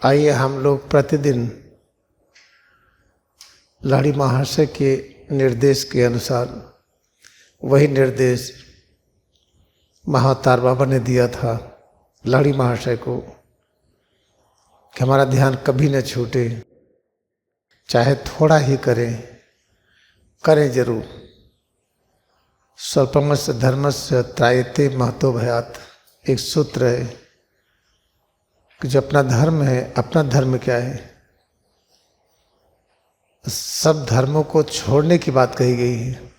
आइए हम लोग प्रतिदिन लाड़ी महाशय के निर्देश के अनुसार वही निर्देश महाअवतार बाबा ने दिया था लाड़ी महाशय को कि हमारा ध्यान कभी न छूटे, चाहे थोड़ा ही करें जरूर। स्वल्पमस्य धर्मस्य त्रायते महतो भयात् एक सूत्र है कि जो अपना धर्म है, अपना धर्म क्या है, सब धर्मों को छोड़ने की बात कही गई है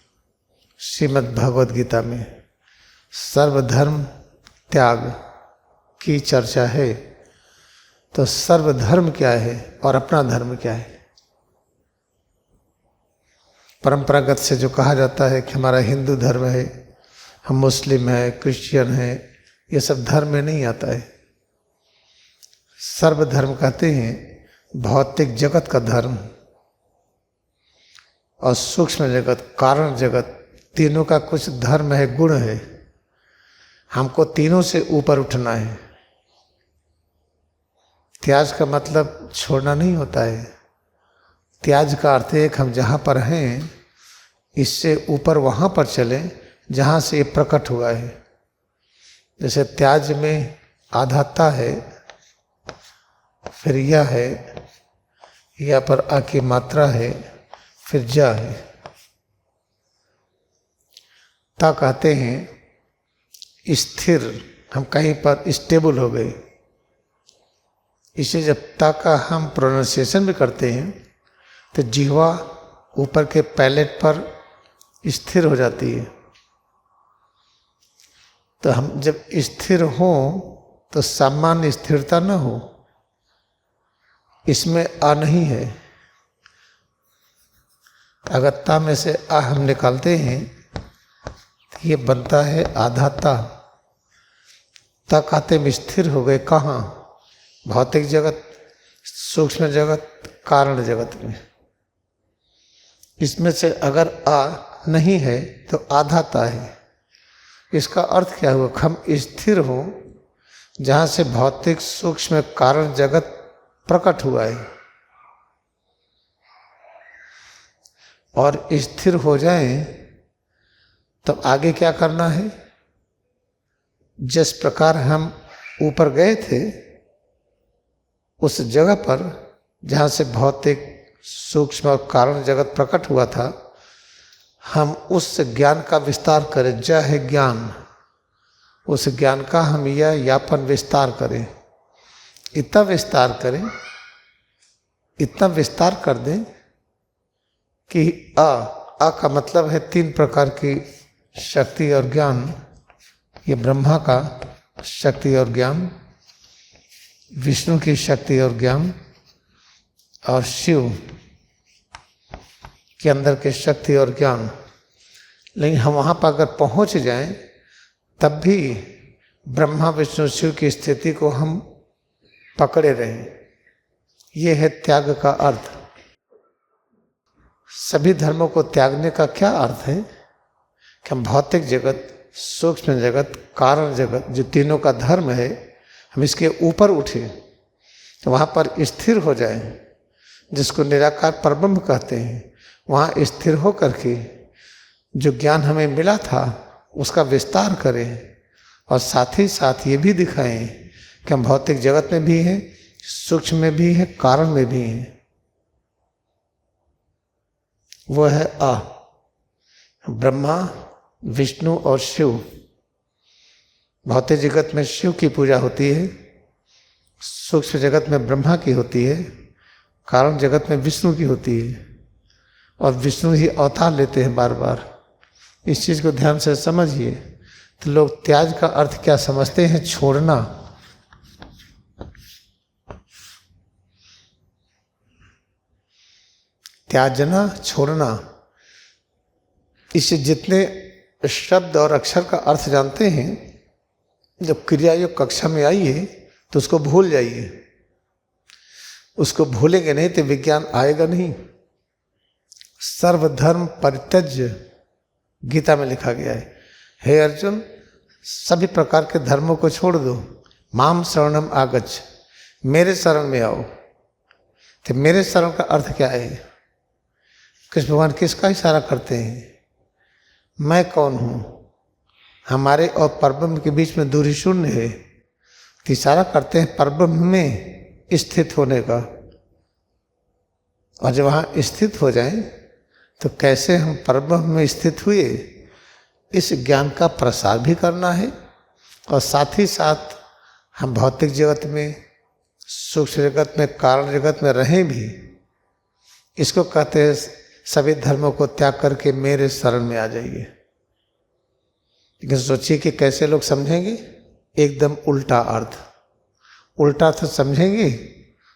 श्रीमद् भगवद गीता में। सर्वधर्म त्याग की चर्चा है, तो सर्वधर्म क्या है और अपना धर्म क्या है। परंपरागत से जो कहा जाता है कि हमारा हिंदू धर्म है, हम मुस्लिम है, क्रिश्चियन है, ये सब धर्म में नहीं आता है। सर्वधर्म कहते हैं भौतिक जगत का धर्म और सूक्ष्म जगत, कारण जगत, तीनों का कुछ धर्म है, गुण है। हमको तीनों से ऊपर उठना है। त्याग का मतलब छोड़ना नहीं होता है। त्याग का अर्थ है कि हम जहाँ पर हैं इससे ऊपर वहाँ पर चलें जहाँ से ये प्रकट हुआ है। जैसे त्याग में आधाता है, फिर यह है, या पर आ की मात्रा है, फिर जा है। ता कहते हैं स्थिर, हम कहीं पर स्टेबल हो गए। इसे जब ता का हम प्रोनाउंसिएशन भी करते हैं तो जिह्वा ऊपर के पैलेट पर स्थिर हो जाती है। तो हम जब स्थिर हों तो सामान्य स्थिरता न हो, इसमें आ नहीं है। अगर ता में से आ हम निकालते हैं तो ये बनता है आधाता। ता कहते में स्थिर हो गए कहाँ? भौतिक जगत, सूक्ष्म जगत, कारण जगत में। इसमें से अगर आ नहीं है तो आधाता है। इसका अर्थ क्या हुआ? हम स्थिर हो जहाँ से भौतिक सूक्ष्म कारण जगत प्रकट हुआ है, और स्थिर हो जाए तब आगे क्या करना है? जिस प्रकार हम ऊपर गए थे उस जगह पर जहाँ से भौतिक सूक्ष्म और कारण जगत प्रकट हुआ था, हम उस ज्ञान का विस्तार करें। ज है ज्ञान, उस ज्ञान का हम यह यापन विस्तार करें। इतना विस्तार करें, इतना विस्तार कर दें कि आ का मतलब है तीन प्रकार की शक्ति और ज्ञान। ये ब्रह्मा का शक्ति और ज्ञान, विष्णु की शक्ति और ज्ञान, और शिव के अंदर के शक्ति और ज्ञान। लेकिन हम वहाँ पर अगर पहुँच जाएं तब भी ब्रह्मा विष्णु शिव की स्थिति को हम पकड़े रहें। ये है त्याग का अर्थ। सभी धर्मों को त्यागने का क्या अर्थ है कि हम भौतिक जगत, सूक्ष्म जगत, कारण जगत, जो तीनों का धर्म है, हम इसके ऊपर उठे तो वहाँ पर स्थिर हो जाए, जिसको निराकार परब्रह्म कहते हैं। वहाँ स्थिर हो करके जो ज्ञान हमें मिला था उसका विस्तार करें, और साथ ही साथ ये भी दिखाएं कि हम भौतिक जगत में भी हैं, सूक्ष्म में भी हैं, कारण में भी हैं। वो है आ, ब्रह्मा विष्णु और शिव। भौतिक जगत में शिव की पूजा होती है, सूक्ष्म जगत में ब्रह्मा की होती है, कारण जगत में विष्णु की होती है, और विष्णु ही अवतार लेते हैं बार बार। इस चीज़ को ध्यान से समझिए। तो लोग त्याग का अर्थ क्या समझते हैं? छोड़ना। त्याजना, छोड़ना। इससे जितने शब्द और अक्षर का अर्थ जानते हैं, जब क्रिया योग कक्षा में आइए तो उसको भूल जाइए। उसको भूलेंगे नहीं तो विज्ञान आएगा नहीं। सर्वधर्म परित्यज्य गीता में लिखा गया है, हे अर्जुन, सभी प्रकार के धर्मों को छोड़ दो। माम शरणम आगच्छ, मेरे शरण में आओ। तो मेरे शरण का अर्थ क्या है? कृष्ण भगवान किसका इशारा करते हैं? मैं कौन हूँ? हमारे और परब्रह्म के बीच में दूरी शून्य है, तो इशारा करते हैं परब्रह्म में स्थित होने का। और जब वहाँ स्थित हो जाएं तो कैसे हम परब्रह्म में स्थित हुए, इस ज्ञान का प्रसार भी करना है। और साथ ही साथ हम भौतिक जगत में, सूक्ष्म जगत में, कारण जगत में रहें भी। इसको कहते हैं सभी धर्मों को त्याग करके मेरे शरण में आ जाइए। लेकिन सोचिए कि कैसे लोग समझेंगे? एकदम उल्टा अर्थ। उल्टा अर्थ समझेंगे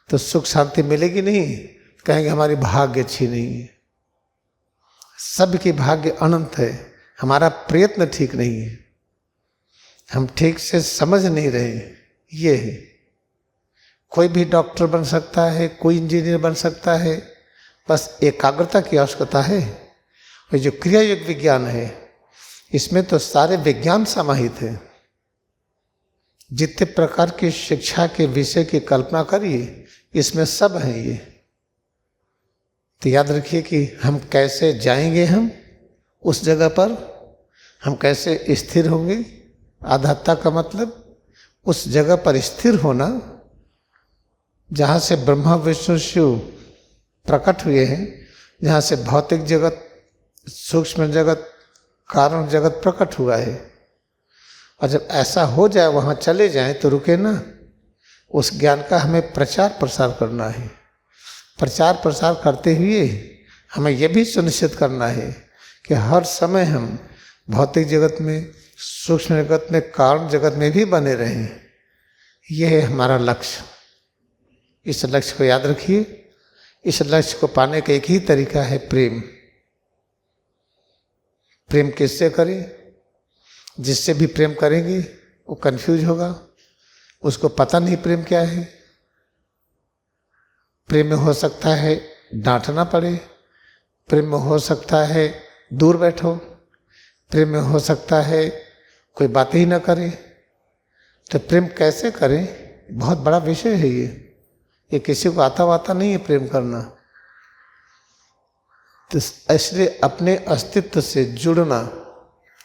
तो सुख शांति मिलेगी नहीं, कहेंगे हमारी भाग्य अच्छी नहीं है। सबकी भाग्य अनंत है, हमारा प्रयत्न ठीक नहीं है, हम ठीक से समझ नहीं रहे। ये है, कोई भी डॉक्टर बन सकता है, कोई इंजीनियर बन सकता है, बस एकाग्रता की आवश्यकता है। और जो क्रिया योग विज्ञान है, इसमें तो सारे विज्ञान समाहित है। जितने प्रकार की शिक्षा के विषय की कल्पना करिए, इसमें सब है ये। तो याद रखिए कि हम कैसे जाएंगे, हम उस जगह पर हम कैसे स्थिर होंगे। आध्यात्म का मतलब उस जगह पर स्थिर होना जहाँ से ब्रह्मा विष्णु शिव प्रकट हुए हैं, जहाँ से भौतिक जगत, सूक्ष्म जगत, कारण जगत प्रकट हुआ है। और जब ऐसा हो जाए, वहाँ चले जाएं, तो रुके ना। उस ज्ञान का हमें प्रचार प्रसार करना है। प्रचार प्रसार करते हुए हमें यह भी सुनिश्चित करना है कि हर समय हम भौतिक जगत में, सूक्ष्म जगत में, कारण जगत में भी बने रहें। यह है हमारा लक्ष्य। इस लक्ष्य को याद रखिए। इस लक्ष्य को पाने का एक ही तरीका है, प्रेम। प्रेम किससे करें? जिससे भी प्रेम करेंगे वो कंफ्यूज होगा, उसको पता नहीं प्रेम क्या है। प्रेम में हो सकता है डांटना पड़े, प्रेम में हो सकता है दूर बैठो, प्रेम में हो सकता है कोई बात ही ना करे। तो प्रेम कैसे करें, बहुत बड़ा विषय है ये किसी को आता वाता नहीं है प्रेम करना। तो इसलिए अपने अस्तित्व से जुड़ना,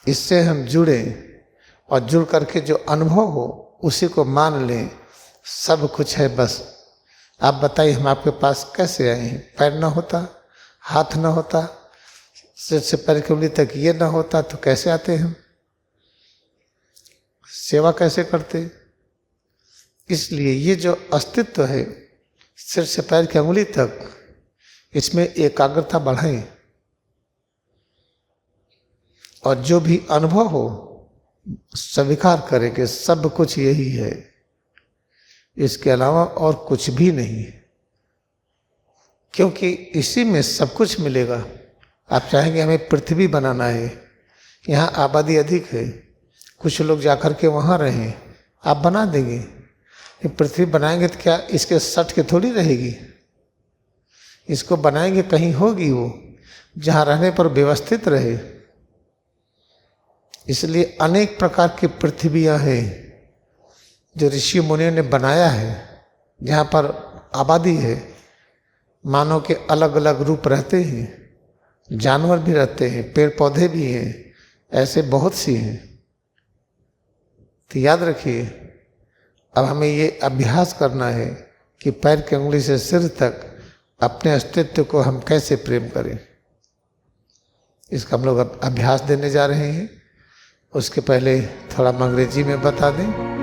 इससे हम जुड़ें और जुड़ करके जो अनुभव हो उसी को मान लें। सब कुछ है बस। आप बताइए, हम आपके पास कैसे आए हैं? पैर ना होता, हाथ ना होता, सिर से पैर की उंगली तक ये ना होता तो कैसे आते हम? सेवा कैसे करते? इसलिए ये जो अस्तित्व है, सिर से पैर की उंगली तक, इसमें एकाग्रता बढ़ाएं। और जो भी अनुभव हो स्वीकार करें कि सब कुछ यही है, इसके अलावा और कुछ भी नहीं है। क्योंकि इसी में सब कुछ मिलेगा। आप चाहेंगे हमें पृथ्वी बनाना है, यहाँ आबादी अधिक है, कुछ लोग जाकर के वहाँ रहें, आप बना देंगे। ये पृथ्वी बनाएंगे तो क्या इसके सट के थोड़ी रहेगी? इसको बनाएंगे कहीं होगी वो, जहाँ रहने पर व्यवस्थित रहे। इसलिए अनेक प्रकार की पृथ्वियाँ हैं जो ऋषि मुनियों ने बनाया है, जहाँ पर आबादी है। मानव के अलग अलग रूप रहते हैं, जानवर भी रहते हैं, पेड़ पौधे भी हैं, ऐसे बहुत सी हैं। तो याद रखिए, अब हमें ये अभ्यास करना है कि पैर की उंगली से सिर तक अपने अस्तित्व को हम कैसे प्रेम करें। इसका हम लोग अब अभ्यास देने जा रहे हैं। उसके पहले थोड़ा अंग्रेजी में बता दें।